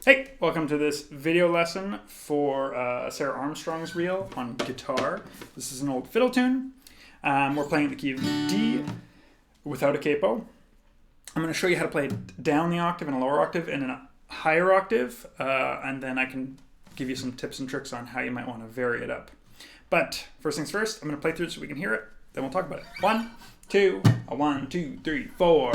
Hey, welcome to this video lesson for Sarah Armstrong's reel on guitar. This is an old fiddle tune. We're playing in the key of D without a capo. I'm going to show you how to play down the octave and a lower octave and a higher octave, and then I can give you some tips and tricks on how you might want to vary it up. But first things first, I'm going to play through it so we can hear it, then we'll talk about it. 1, 2, 1, 2, 3, 4.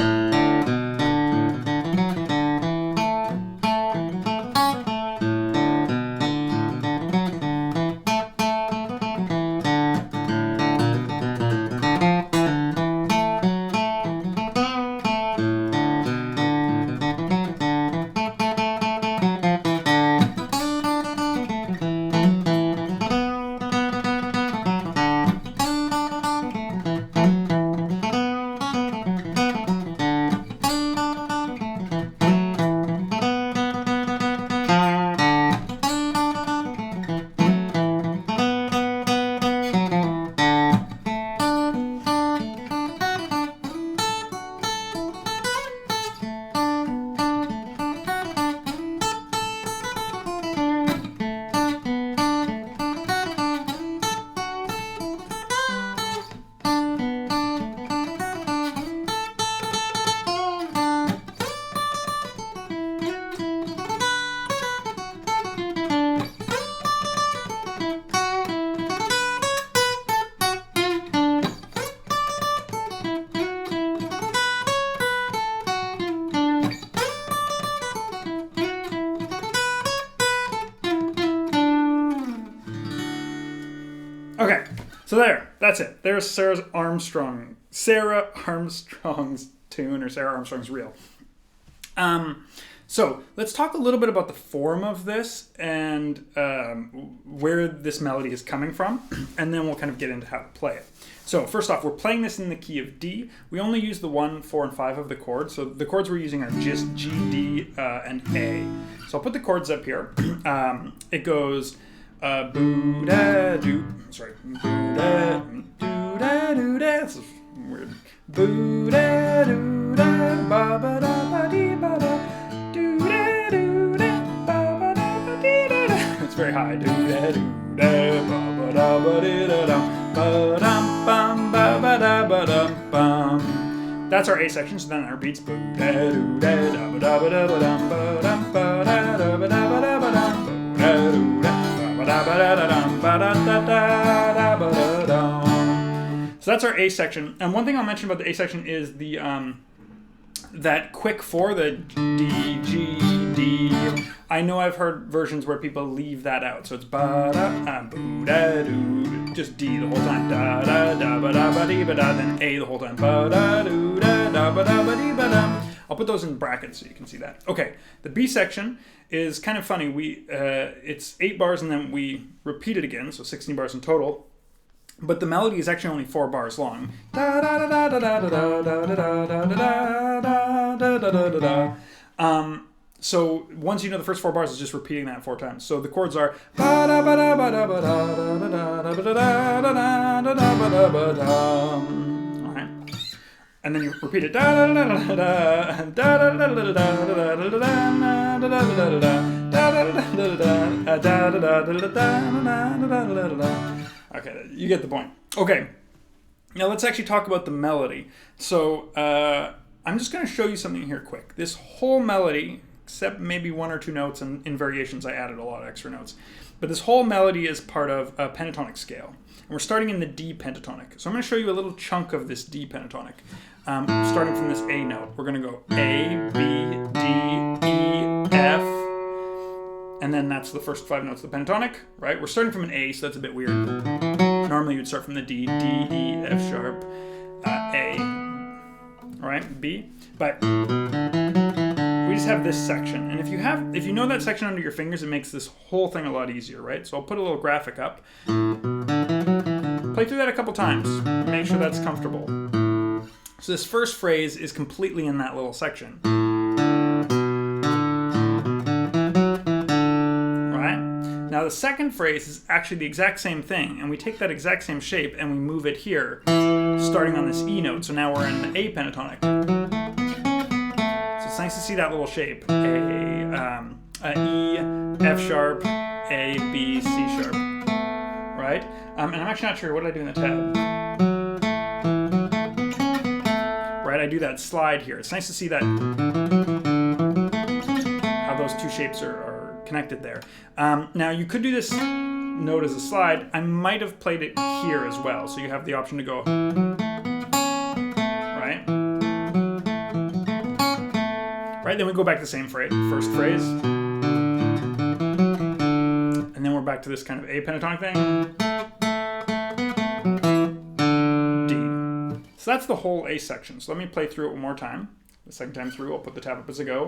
Okay, so that's it. There's Sarah Armstrong's tune, or Sarah Armstrong's reel. So let's talk a little bit about the form of this and where this melody is coming from, and then we'll kind of get into how to play it. So first off, we're playing this in the key of D. We only use the 1, 4, and 5 of the chords. So the chords we're using are just G, D, and A. So I'll put the chords up here. It goes boo-da-doo. Sorry. Boo-da-doo-da-doo-da. This is weird. Boo-da-doo-da, ba-ba-da-ba-dee-ba-da. Doo-da-doo-da, ba-ba-da-ba-dee-da-da. It's very high. Doo-da-doo-da, ba-ba-da-ba-dee-da-da. Ba-dum-bum, ba-ba-da-ba-dum-bum. That's our A section, so then our beats. Boo-da-doo-da, da-ba-da-ba-da-ba-dum, ba-dum, ba-da-ba-da-ba-da-ba-dum, boo-da-doo-da. So that's our A section. And one thing I'll mention about the A section is the that quick 4, the D, G, D. I know I've heard versions where people leave that out. So it's ba-da-boo-da-doo, just D the whole time. Da-da-da-ba-da-ba-dee-ba-da, then A the whole time. Ba-da-doo-da-da-ba-da-ba-dee-ba-da. I'll put those in brackets so you can see that. Okay, the B section is kind of funny. It's 8 bars and then we repeat it again, so 16 bars in total. But the melody is actually only 4 bars long. So once you know the first 4 bars, it's just repeating that 4 times. So the chords are. And then you repeat it. Okay, you get the point. Okay, now let's actually talk about the melody. So I'm just going to show you something here quick. This whole melody, except maybe 1 or 2 notes, and in variations I added a lot of extra notes. But this whole melody is part of a pentatonic scale. And we're starting in the D pentatonic. So I'm going to show you a little chunk of this D pentatonic. Starting from this A note. We're going to go A, B, D, E, F. And then that's the first 5 notes of the pentatonic, right? We're starting from an A, so that's a bit weird. Normally you'd start from the D, D, E, F sharp, A. All right, B. But we just have this section. And if you know that section under your fingers, it makes this whole thing a lot easier, right? So I'll put a little graphic up. Play through that a couple times. Make sure that's comfortable. So this first phrase is completely in that little section. Right? Now the second phrase is actually the exact same thing, and we take that exact same shape and we move it here, starting on this E note. So now we're in the A pentatonic. So it's nice to see that little shape. A, E, F sharp, A, B, C sharp, right? And I'm actually not sure, what did I do in the tab? Right, I do that slide here. It's nice to see that, how those two shapes are connected there. Now you could do this note as a slide. I might have played it here as well, so you have the option to go, right? Right, then we go back to the same phrase, first phrase. And then we're back to this kind of A pentatonic thing. D. So that's the whole A section. So let me play through it one more time. The second time through, I'll put the tab up as I go.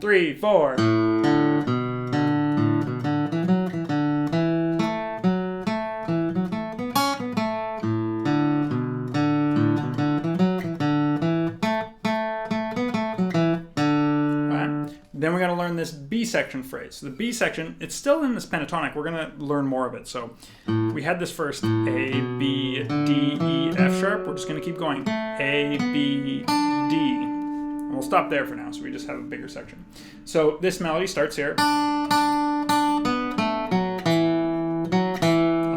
3, 4. Then we got to learn this B section phrase. So the B section, it's still in this pentatonic. We're going to learn more of it. So we had this first A, B, D, E, F sharp. We're just going to keep going. A, B, D. And we'll stop there for now, so we just have a bigger section. So this melody starts here. That's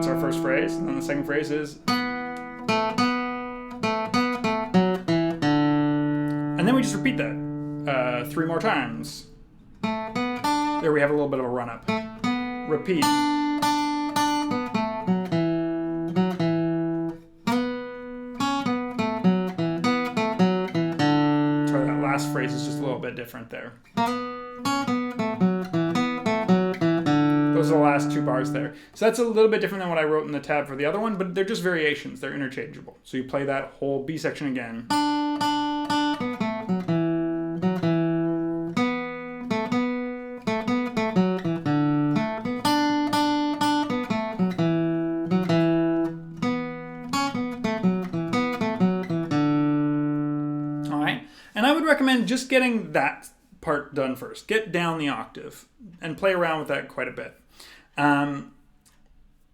our first phrase. And then the second phrase is... And then we just repeat that 3 more times. There we have a little bit of a run up. Repeat. Sorry, that last phrase is just a little bit different there. Those are the last 2 bars there. So that's a little bit different than what I wrote in the tab for the other one, but they're just variations. They're interchangeable. So you play that whole B section again. Recommend just getting that part done first. Get down the octave and play around with that quite a bit.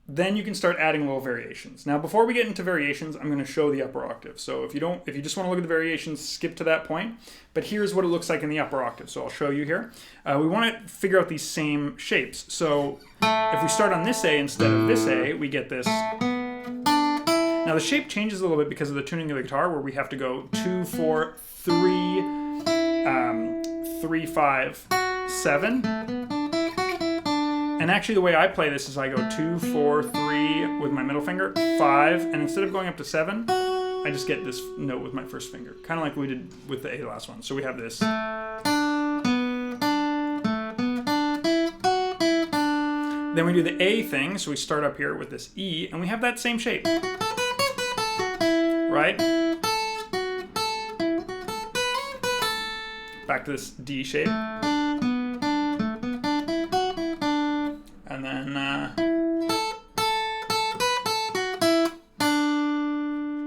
Then you can start adding little variations. Now, before we get into variations, I'm going to show the upper octave. So if you just want to look at the variations, skip to that point. But here's what it looks like in the upper octave. So I'll show you here. We want to figure out these same shapes. So if we start on this A instead of this A, we get this. Now the shape changes a little bit because of the tuning of the guitar, where we have to go 2, 4, 3, 3, 5, 7. And actually the way I play this is I go 2, 4, 3 with my middle finger, 5, and instead of going up to 7, I just get this note with my first finger. Kind of like we did with the A last one. So we have this. Then we do the A thing, so we start up here with this E, and we have that same shape. Right? Back to this D shape. And then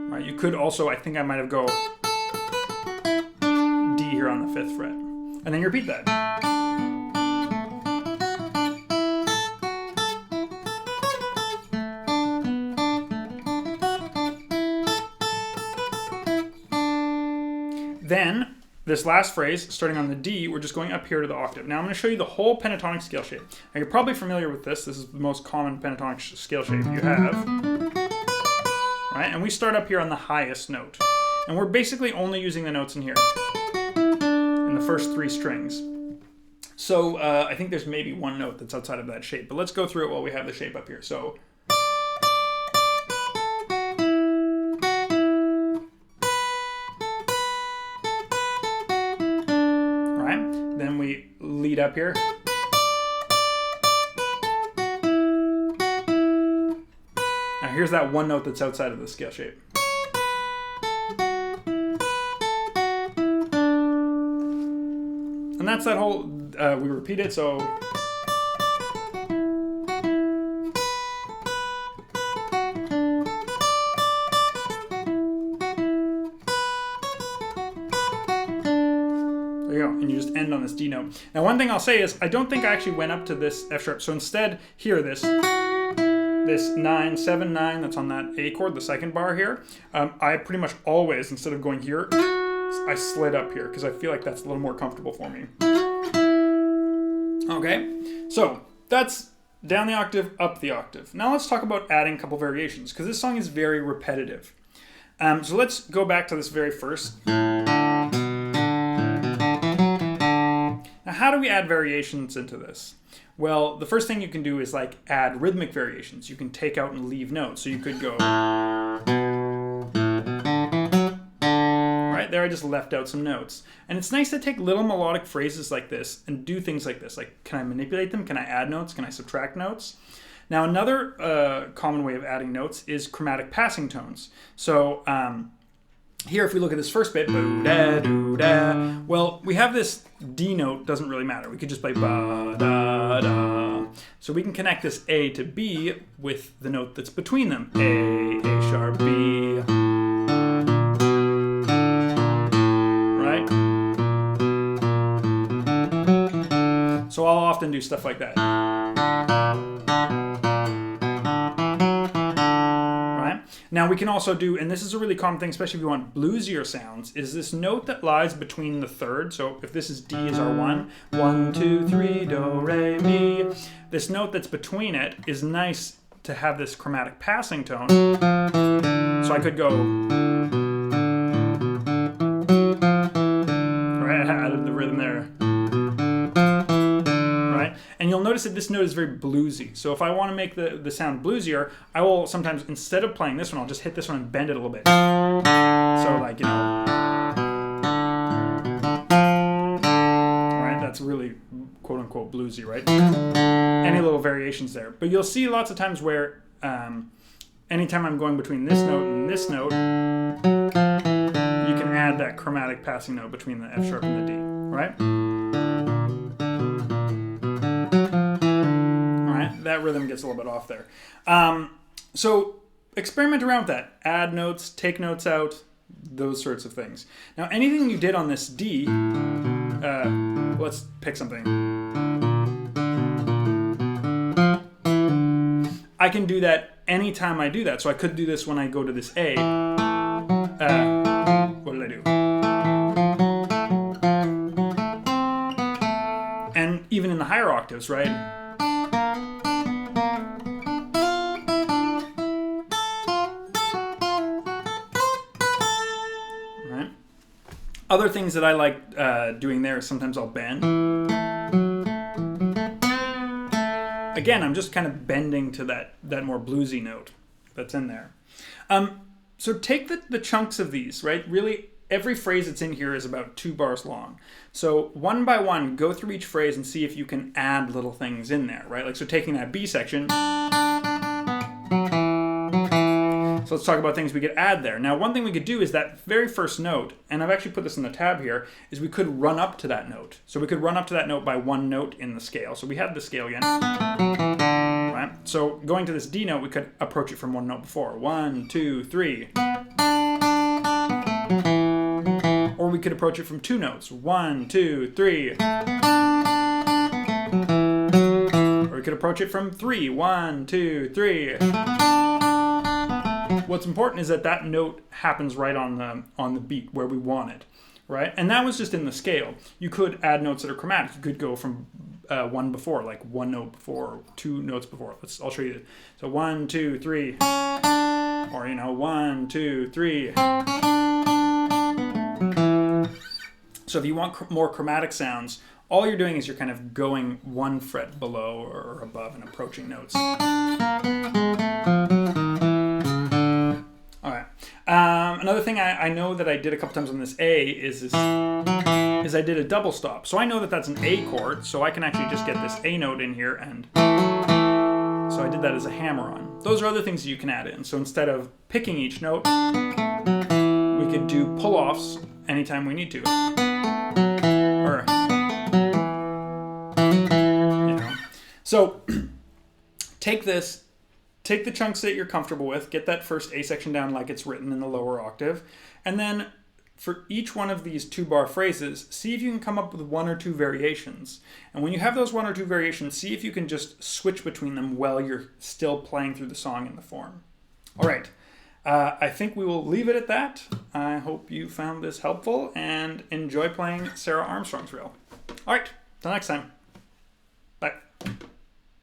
right, you could also, I think I might have go D here on the 5th fret. And then you repeat that. Then, this last phrase, starting on the D, we're just going up here to the octave. Now I'm going to show you the whole pentatonic scale shape. Now you're probably familiar with this. This is the most common pentatonic scale shape you have. Right? And we start up here on the highest note. And we're basically only using the notes in here, in the first 3 strings. So I think there's maybe one note that's outside of that shape. But let's go through it while we have the shape up here. So. Then we lead up here. Now here's that one note that's outside of the scale shape. And that's that whole, we repeat it, so. And you just end on this D note. Now one thing I'll say is I don't think I actually went up to this F sharp. So instead, here, this 9, 7, 9 that's on that A chord, the second bar here, I pretty much always, instead of going here, I slid up here because I feel like that's a little more comfortable for me. Okay, so that's down the octave, up the octave. Now let's talk about adding a couple variations, because this song is very repetitive. So let's go back to this very first. Now, how do we add variations into this? Well, the first thing you can do is like add rhythmic variations. You can take out and leave notes. So you could go, right there, I just left out some notes. And it's nice to take little melodic phrases like this and do things like this. Like, can I manipulate them? Can I add notes? Can I subtract notes? Now, another common way of adding notes is chromatic passing tones. So here, if we look at this first bit, boo-da-doo-da, well, we have this D note, doesn't really matter. We could just play ba-da-da. So we can connect this A to B with the note that's between them. A sharp, B. Right? So I'll often do stuff like that. Now we can also do, and this is a really common thing, especially if you want bluesier sounds, is this note that lies between the third. So if this is D is our 1, 1, 2, 3, do, re, mi. This note that's between it is nice to have this chromatic passing tone. So I could go, right, I added the rhythm there. And you'll notice that this note is very bluesy. So if I want to make the sound bluesier, I will sometimes, instead of playing this one, I'll just hit this one and bend it a little bit. So like, you know, right? That's really quote unquote bluesy, right? Any little variations there. But you'll see lots of times where anytime I'm going between this note and this note, you can add that chromatic passing note between the F sharp and the D, right? That rhythm gets a little bit off there. So experiment around with that. Add notes, take notes out, those sorts of things. Now, anything you did on this D, let's pick something. I can do that anytime I do that. So I could do this when I go to this A. What did I do? And even in the higher octaves, right? Other things that I like doing there is sometimes I'll bend. Again, I'm just kind of bending to that more bluesy note that's in there. So take the chunks of these, right? Really, every phrase that's in here is about 2 bars long. So one by one, go through each phrase and see if you can add little things in there, right? Like, so taking that B section. So let's talk about things we could add there. Now, one thing we could do is that very first note, and I've actually put this in the tab here, is we could run up to that note. So we could run up to that note by 1 note in the scale. So we have the scale again. Right? So going to this D note, we could approach it from 1 note before. 1, 2, 3. Or we could approach it from 2 notes. 1, 2, 3. Or we could approach it from 3. 1, 2, 3. What's important is that that note happens right on the beat where we want it, right? And that was just in the scale. You could add notes that are chromatic. You could go from 1 before, like 1 note before, 2 notes before. I'll show you. So 1, 2, 3, or 1, 2, 3. So if you want more chromatic sounds, all you're doing is you're kind of going 1 fret below or above and approaching notes. Another thing I know that I did a couple times on this A is I did a double stop. So I know that that's an A chord, so I can actually just get this A note in here, and so I did that as a hammer-on. Those are other things that you can add in. So instead of picking each note, we could do pull-offs anytime we need to. Or, So take this. Take the chunks that you're comfortable with, get that first A section down like it's written in the lower octave, and then for each one of these 2-bar phrases, see if you can come up with 1 or 2 variations. And when you have those 1 or 2 variations, see if you can just switch between them while you're still playing through the song in the form. All right, I think we will leave it at that. I hope you found this helpful and enjoy playing Sarah Armstrong's reel. All right, till next time.